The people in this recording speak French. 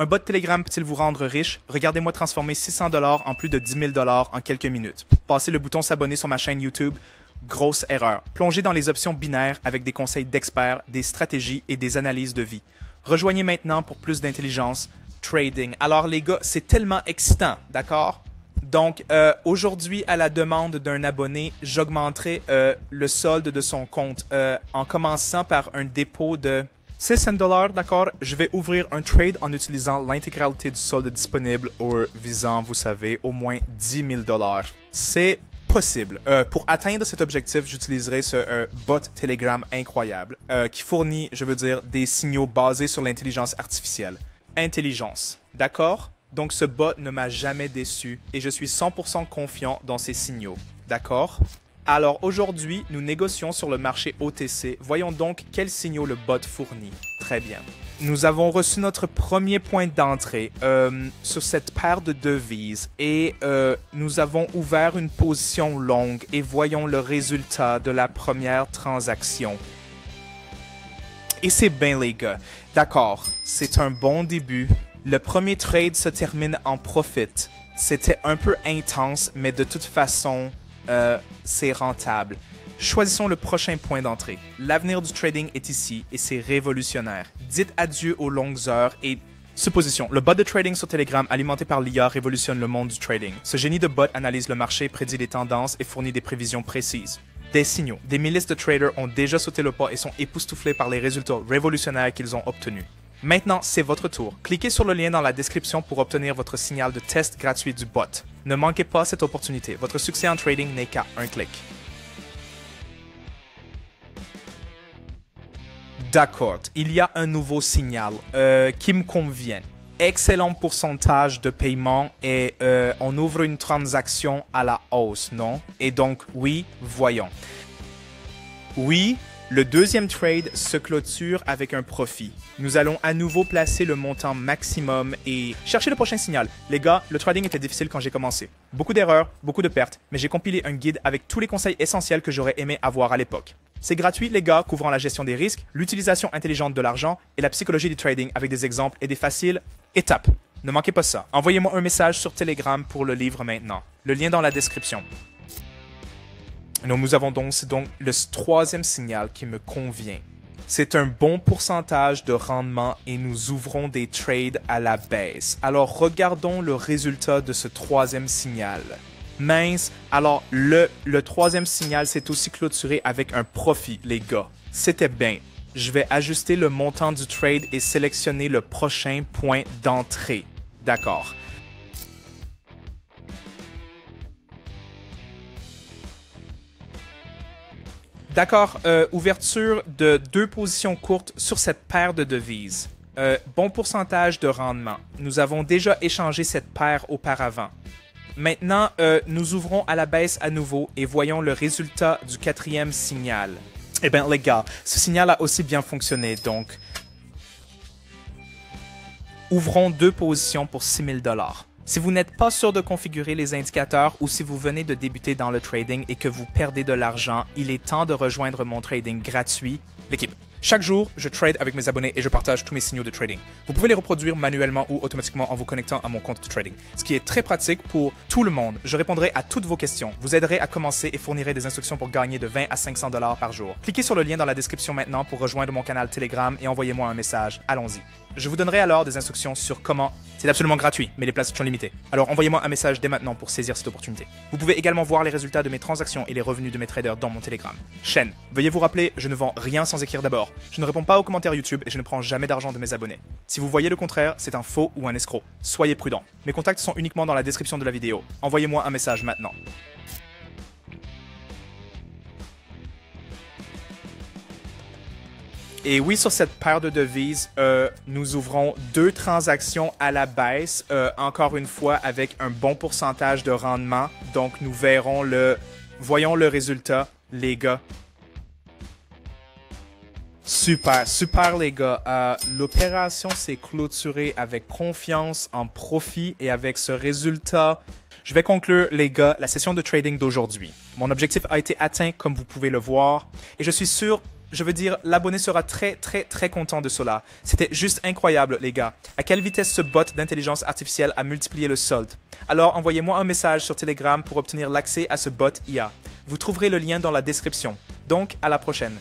Un bot Telegram peut-il vous rendre riche? Regardez-moi transformer 600 $ en plus de 10 000 $ en quelques minutes. Passez le bouton s'abonner sur ma chaîne YouTube. Grosse erreur. Plongez dans les options binaires avec des conseils d'experts, des stratégies et des analyses de vie. Rejoignez maintenant pour plus d'intelligence. Trading. Alors les gars, c'est tellement excitant, d'accord? Donc aujourd'hui, à la demande d'un abonné, j'augmenterai le solde de son compte en commençant par un dépôt de 600 $, d'accord? Je vais ouvrir un trade en utilisant l'intégralité du solde disponible ou visant, vous savez, au moins 10 000 $. C'est possible. Pour atteindre cet objectif, j'utiliserai ce bot Telegram incroyable qui fournit, je veux dire, des signaux basés sur l'intelligence artificielle. Intelligence, d'accord? Donc ce bot ne m'a jamais déçu et je suis 100% confiant dans ses signaux, d'accord? Alors aujourd'hui, nous négocions sur le marché OTC. Voyons donc quels signaux le bot fournit. Très bien. Nous avons reçu notre premier point d'entrée sur cette paire de devises et nous avons ouvert une position longue et voyons le résultat de la première transaction. Et c'est bien les gars. D'accord, c'est un bon début. Le premier trade se termine en profit. C'était un peu intense, mais de toute façon, c'est rentable. Choisissons le prochain point d'entrée. L'avenir du trading est ici et c'est révolutionnaire. Dites adieu aux longues heures et... Supposition, le bot de trading sur Telegram alimenté par l'IA révolutionne le monde du trading. Ce génie de bot analyse le marché, prédit les tendances et fournit des prévisions précises. Des signaux. Des milices de traders ont déjà sauté le pas et sont époustouflés par les résultats révolutionnaires qu'ils ont obtenus. Maintenant, c'est votre tour. Cliquez sur le lien dans la description pour obtenir votre signal de test gratuit du bot. Ne manquez pas cette opportunité. Votre succès en trading n'est qu'à un clic. D'accord, il y a un nouveau signal qui me convient. Excellent pourcentage de paiement et on ouvre une transaction à la hausse, non? Et donc, oui, voyons. Oui, le deuxième trade se clôture avec un profit. Nous allons à nouveau placer le montant maximum et chercher le prochain signal. Les gars, le trading était difficile quand j'ai commencé. Beaucoup d'erreurs, beaucoup de pertes, mais j'ai compilé un guide avec tous les conseils essentiels que j'aurais aimé avoir à l'époque. C'est gratuit, les gars, couvrant la gestion des risques, l'utilisation intelligente de l'argent et la psychologie du trading avec des exemples et des faciles étapes. Ne manquez pas ça. Envoyez-moi un message sur Telegram pour le livre maintenant. Le lien dans la description. Nous avons donc le troisième signal qui me convient. C'est un bon pourcentage de rendement et nous ouvrons des trades à la baisse. Alors regardons le résultat de ce troisième signal. Mince, alors le troisième signal s'est aussi clôturé avec un profit, les gars. C'était bien. Je vais ajuster le montant du trade et sélectionner le prochain point d'entrée. D'accord. D'accord, ouverture de 2 positions courtes sur cette paire de devises. Bon pourcentage de rendement. Nous avons déjà échangé cette paire auparavant. Maintenant, nous ouvrons à la baisse à nouveau et voyons le résultat du quatrième signal. Eh bien, les gars, ce signal a aussi bien fonctionné, donc... Ouvrons 2 positions pour 6 000 $. Si vous n'êtes pas sûr de configurer les indicateurs ou si vous venez de débuter dans le trading et que vous perdez de l'argent, il est temps de rejoindre mon trading gratuit, l'équipe. Chaque jour, je trade avec mes abonnés et je partage tous mes signaux de trading. Vous pouvez les reproduire manuellement ou automatiquement en vous connectant à mon compte de trading, ce qui est très pratique pour tout le monde. Je répondrai à toutes vos questions, vous aiderai à commencer et fournirai des instructions pour gagner de 20 à 500 $ par jour. Cliquez sur le lien dans la description maintenant pour rejoindre mon canal Telegram et envoyez-moi un message. Allons-y. Je vous donnerai alors des instructions sur comment... C'est absolument gratuit, mais les places sont limitées. Alors envoyez-moi un message dès maintenant pour saisir cette opportunité. Vous pouvez également voir les résultats de mes transactions et les revenus de mes traders dans mon Telegram. Chaîne. Veuillez vous rappeler, je ne vends rien sans écrire d'abord. Je ne réponds pas aux commentaires YouTube et je ne prends jamais d'argent de mes abonnés. Si vous voyez le contraire, c'est un faux ou un escroc. Soyez prudent. Mes contacts sont uniquement dans la description de la vidéo. Envoyez-moi un message maintenant. Et oui, sur cette paire de devises, nous ouvrons 2 transactions à la baisse, encore une fois avec un bon pourcentage de rendement. Donc nous verrons voyons le résultat, les gars. Super, super les gars. L'opération s'est clôturée avec confiance, en profit et avec ce résultat. Je vais conclure, les gars, la session de trading d'aujourd'hui. Mon objectif a été atteint, comme vous pouvez le voir, et je suis sûr Je veux dire, l'abonné sera très content de cela. C'était juste incroyable, les gars. À quelle vitesse ce bot d'intelligence artificielle a multiplié le solde. Alors envoyez-moi un message sur Telegram pour obtenir l'accès à ce bot IA. Vous trouverez le lien dans la description. Donc, à la prochaine.